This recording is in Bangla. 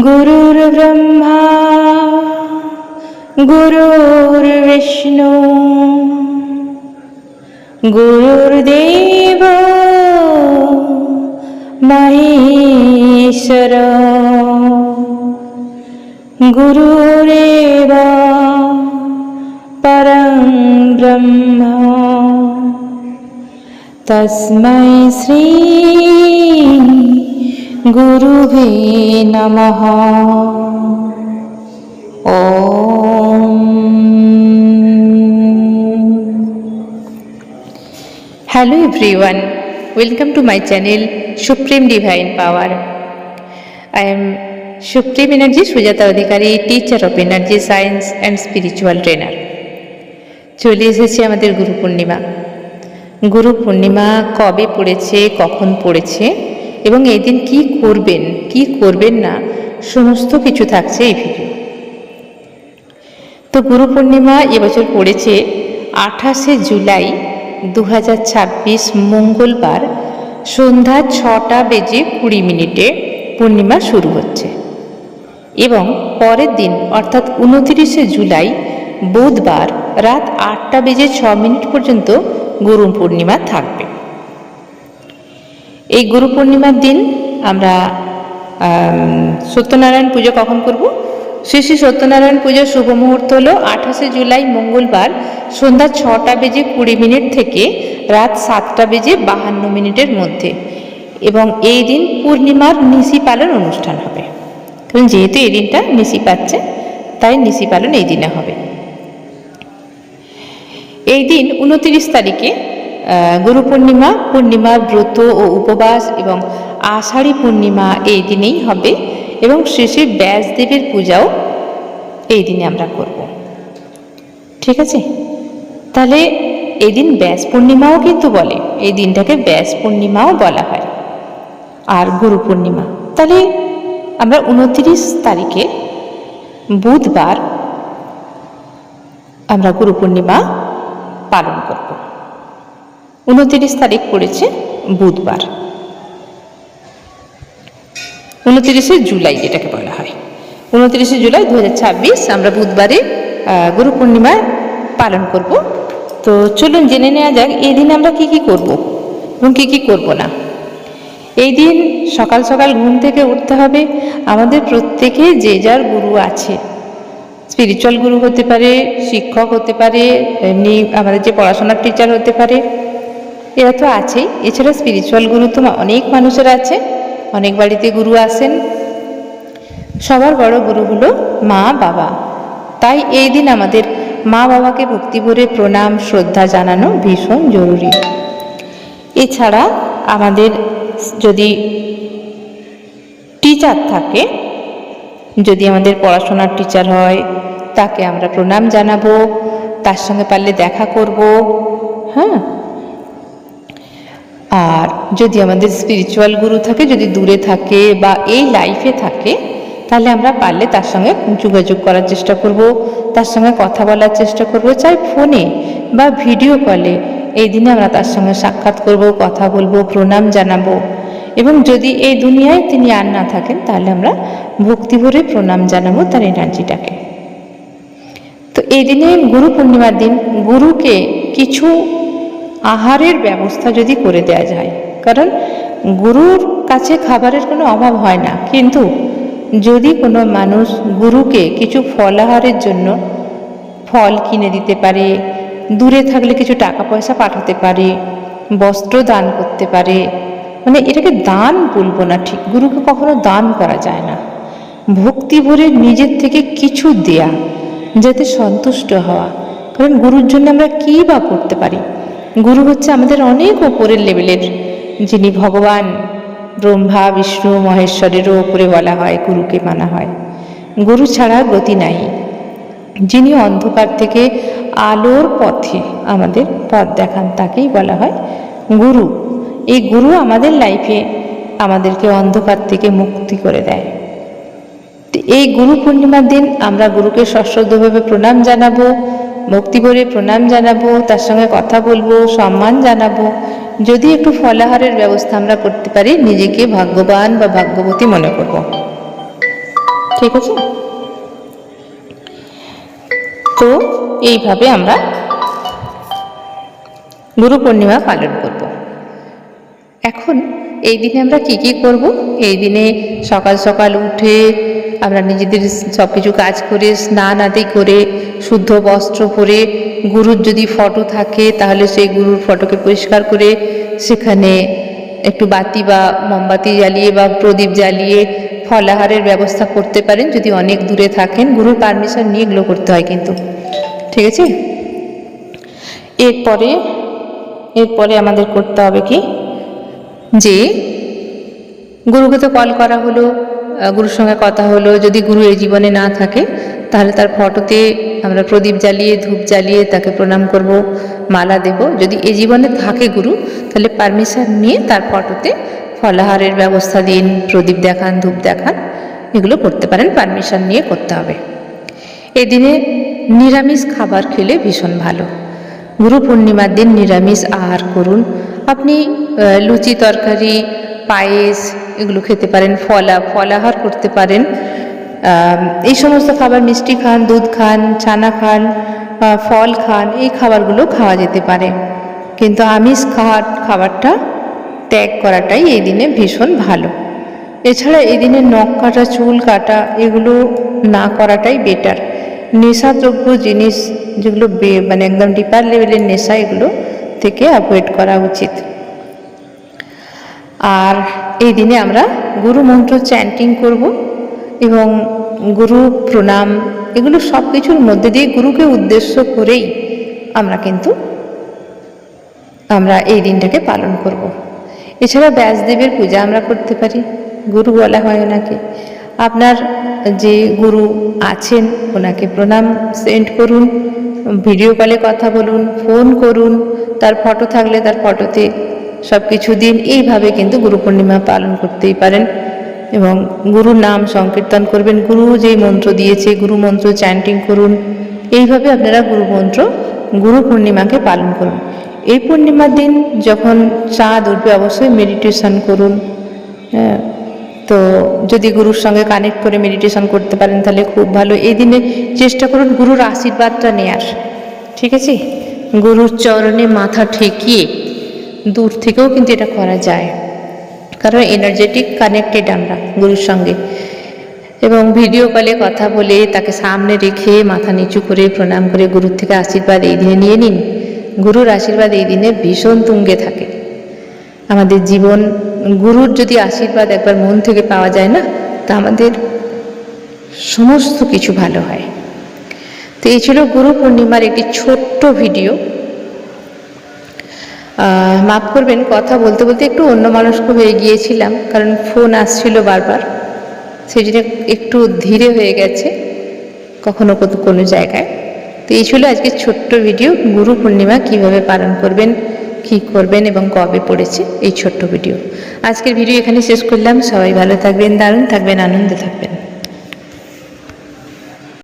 गुरुर्ब्रह्मा गुरुर्विष्णु गुरुर्देव महेश्वर गुरुरेव परं ब्रह्म तस्मै श्री गुरुवे नमः। ओम। Hello everyone, welcome to my channel supreme divine power. I am supreme energy Sujata Adhikari, teacher of energy science and spiritual trainer. চলে এসেছে আমাদের গুরু পূর্ণিমা। গুরু পূর্ণিমা কবে পড়েছে, কখন পড়েছে এবং এই দিন কি করবেন কি করবেন না সমস্ত কিছু থাকছে এই ভিডিও। তো গুরু পূর্ণিমা এবছর পড়েছে 28শে জুলাই 2026 মঙ্গলবার সন্ধ্যা 6টা বেজে 20 মিনিটে পূর্ণিমা শুরু হচ্ছে এবং পরের দিন অর্থাৎ 29শে জুলাই বুধবার রাত 8টা বেজে 6 মিনিট পর্যন্ত গুরু পূর্ণিমা থাকবে। এই গুরু পূর্ণিমার দিন আমরা সত্যনারায়ণ পুজো কখন করব? শ্রী শ্রী সত্যনারায়ণ পুজোর শুভ মুহূর্ত হলো 28শে জুলাই মঙ্গলবার সন্ধ্যা 6টা বেজে 20 মিনিট থেকে রাত 7টা বেজে 52 মিনিটের মধ্যে এবং এই দিন পূর্ণিমার নিশি পালন অনুষ্ঠান হবে। কারণ যেহেতু এই দিনটা নিশি পাচ্ছে তাই নিশি পালন এই দিনে হবে। এই দিন 29 তারিখে গুরু পূর্ণিমা, পূর্ণিমার ব্রত ও উপবাস এবং আষাঢ়ী পূর্ণিমা এই দিনেই হবে এবং শ্রী শ্রী ব্যাসদেবের পূজাও এই দিনে আমরা করব। ঠিক আছে, তাহলে এই দিন ব্যাস পূর্ণিমাও কিন্তু বলে, এই দিনটাকে ব্যাস পূর্ণিমাও বলা হয় আর গুরু পূর্ণিমা। তাহলে আমরা 29 তারিখে বুধবার আমরা গুরু পূর্ণিমা পালন করব। 29 তারিখ পড়েছে বুধবার, 29শে জুলাই যেটাকে বলা হয়। 29শে জুলাই 2026 আমরা বুধবারে গুরু পূর্ণিমা পালন করব। তো চলুন জেনে নেওয়া যাক এই দিন আমরা কি কি করব এবং কি কি করব না। এই দিন সকাল সকাল ঘুম থেকে উঠতে হবে। আমাদের প্রত্যেকে যে যার গুরু আছে, স্পিরিচুয়াল গুরু হতে পারে, শিক্ষক হতে পারে, এমনি আমাদের যে পড়াশোনার টিচার হতে পারে, এরা তো আছেই। এছাড়া স্পিরিচুয়াল গুরু তো অনেক মানুষের আছে, অনেক বাড়িতে গুরু আসেন। সবার বড় গুরু হলো মা বাবা। তাই এই দিন আমাদের মা বাবাকে ভক্তি ভরে প্রণাম শ্রদ্ধা জানানো ভীষণ জরুরি। এছাড়া আমাদের যদি টিচার থাকে, যদি আমাদের পড়াশোনার টিচার হয় তাকে আমরা প্রণাম জানাবো, তার সঙ্গে পারলে দেখা করব। হ্যাঁ, আর যদি আমাদের স্পিরিচুয়াল গুরু থাকে, যদি দূরে থাকে বা এই লাইফে থাকে, তাহলে আমরা পারলে তার সঙ্গে যোগাযোগ করার চেষ্টা করব, তার সঙ্গে কথা বলার চেষ্টা করব, চাই ফোনে বা ভিডিও কলে। এই দিনে আমরা তার সঙ্গে সাক্ষাৎ করব, কথা বলবো, প্রণাম জানাবো এবং যদি এই দুনিয়ায় তিনি আর না থাকেন তাহলে আমরা ভক্তি ভরে প্রণাম জানাবো তার এনার্জিটাকে। তো এই দিনে গুরু পূর্ণিমার দিন গুরুকে কিছু আহারের ব্যবস্থা যদি করে দেওয়া যায়, কারণ গুরুর কাছে খাবারের কোনো অভাব হয় না, কিন্তু যদি কোনো মানুষ গুরুকে কিছু ফলাহারের জন্য ফল কিনে দিতে পারে, দূরে থাকলে কিছু টাকা পয়সা পাঠাতে পারে, বস্ত্র দান করতে পারে, মানে এটাকে দান বলবো না, ঠিক গুরুকে কখনো দান করা যায় না। ভক্তি ভরে নিজের থেকে কিছু দেয়া, যাতে সন্তুষ্ট হওয়া। কারণ গুরুর জন্য আমরা কী বা করতে পারি? গুরু হচ্ছে আমাদের অনেক ওপরের লেভেলের, যিনি ভগবান ব্রহ্মা বিষ্ণু মহেশ্বরেরও ওপরে বলা হয় গুরুকে মানা হয়। গুরু ছাড়া গতি নাই। যিনি অন্ধকার থেকে আলোর পথে আমাদের পথ দেখান তাকেই বলা হয় গুরু। এই গুরু আমাদের লাইফে আমাদেরকে অন্ধকার থেকে মুক্তি করে দেয়। এই গুরু পূর্ণিমার দিন আমরা গুরুকে সশ্রদ্ধভাবে প্রণাম জানাবো, ভক্তি করে প্রণাম জানাবো, তার সঙ্গে কথা বলবো, সম্মান জানাবো। যদি একটু ফলাহারের ব্যবস্থা আমরা করতে পারি, নিজেকে ভাগ্যবান বা ভাগ্যবতী মনে করব। ঠিক আছে। তো এইভাবে আমরা গুরু পূর্ণিমা পালন করব। এখন এই দিনে আমরা কি কি করব? এই দিনে সকাল সকাল উঠে আমরা নিজেদের সব কিছু কাজ করে স্নান আদি করে শুদ্ধ বস্ত্র পরে, গুরুর যদি ফটো থাকে তাহলে সেই গুরুর ফটোকে পরিষ্কার করে সেখানে একটু বাতি বা মোমবাতি জ্বালিয়ে বা প্রদীপ জ্বালিয়ে ফলাহারের ব্যবস্থা করতে পারেন যদি অনেক দূরে থাকেন। গুরুর পারমিশন নিয়ে এগুলো করতে হয় কিন্তু, ঠিক আছে। এরপরে আমাদের করতে হবে কি, যে গুরুকে তো কল করা হলো, গুরুর সঙ্গে কথা হলো। যদি গুরু এই জীবনে না থাকে তাহলে তার ফটোতে আমরা প্রদীপ জ্বালিয়ে ধূপ জ্বালিয়ে তাকে প্রণাম করব, মালা দেব। যদি এই জীবনে থাকে গুরু তাহলে পারমিশন নিয়ে তার ফটোতে ফলাহারের ব্যবস্থা দিন, প্রদীপ দেখান, ধূপ দেখান, এগুলো করতে পারেন, পারমিশন নিয়ে করতে হবে। এই দিনে নিরামিষ খাবার খেলে ভীষণ ভালো। গুরু পূর্ণিমার দিন নিরামিষ আহার করুন। আপনি লুচি তরকারি, পায়েস এগুলো খেতে পারেন, ফলাহার করতে পারেন। এই সমস্ত খাবার, মিষ্টি খান, দুধ খান, ছানা খান, ফল খান, এই খাবারগুলো খাওয়া যেতে পারে। কিন্তু আমিষ খাবারটা ত্যাগ করাটাই এই দিনে ভীষণ ভালো। এছাড়া এই দিনে নখ কাটা, চুল কাটা এগুলো না করাটাই বেটার। নেশাদ্রব্য জিনিস যেগুলো মানে একদম ডিপার লেভেলের নেশা, এগুলো থেকে অ্যাভয়েড করা উচিত। আর এই দিনে আমরা গুরু মন্ত্র চ্যান্টিং করব এবং গুরু প্রণাম, এগুলো সব কিছুর মধ্যে দিয়ে গুরুকে উদ্দেশ্য করেই আমরা এই দিনটাকে পালন করব। এছাড়া ব্যাসদেবের পূজা আমরা করতে পারি, গুরু বলা হয় ওনাকে। আপনার যে গুরু আছেন ওনাকে প্রণাম সেন্ড করুন, ভিডিও কলে কথা বলুন, ফোন করুন, তার ফটো থাকলে তার ফটোতে সব কিছু দিন। এইভাবে কিন্তু গুরু পূর্ণিমা পালন করতেই পারেন এবং গুরুর নাম সংকীর্তন করবেন। গুরু যেই মন্ত্র দিয়েছে গুরু মন্ত্র চ্যান্টিং করুন। এইভাবে আপনারা গুরু পূর্ণিমাকে পালন করুন। এই পূর্ণিমার দিন যখন চাঁদ উঠবে অবশ্যই মেডিটেশন করুন। তো যদি গুরুর সঙ্গে কানেক্ট করে মেডিটেশন করতে পারেন তাহলে খুব ভালো। এই দিনে চেষ্টা করুন গুরুর আশীর্বাদটা নেয়ার, ঠিক আছে। গুরুর চরণে মাথা ঠেকিয়ে, দূর থেকেও কিন্তু এটা করা যায়, কারণ এনার্জেটিক কানেক্টেড আমরা গুরুর সঙ্গে। এবং ভিডিও কলে কথা বলে তাকে সামনে রেখে মাথা নিচু করে প্রণাম করে গুরুর থেকে আশীর্বাদ এই দিনে নিয়ে নিন। গুরুর আশীর্বাদ এই দিনে ভীষণ তুঙ্গে থাকে। আমাদের জীবন, গুরুর যদি আশীর্বাদ একবার মন থেকে পাওয়া যায় না, তা আমাদের সমস্ত কিছু ভালো হয়। তো এই ছিল গুরু পূর্ণিমার একটি ছোট্ট ভিডিও। মাফ করবেন, কথা বলতে বলতে একটু অন্যমনস্ক হয়ে গিয়েছিলাম, কারণ ফোন আসছিল বারবার, সেই জন্য একটু ধীরে হয়ে গেছে কখনো কোনো জায়গায়। তো এই ছিল আজকে ছোট্ট ভিডিও, গুরু পূর্ণিমা কীভাবে পালন করবেন, কী করবেন এবং কবে পড়েছে, এই ছোট্ট ভিডিও। আজকের ভিডিও এখানে শেষ করলাম। সবাই ভালো থাকবেন, দারুণ থাকবেন, আনন্দে থাকবেন।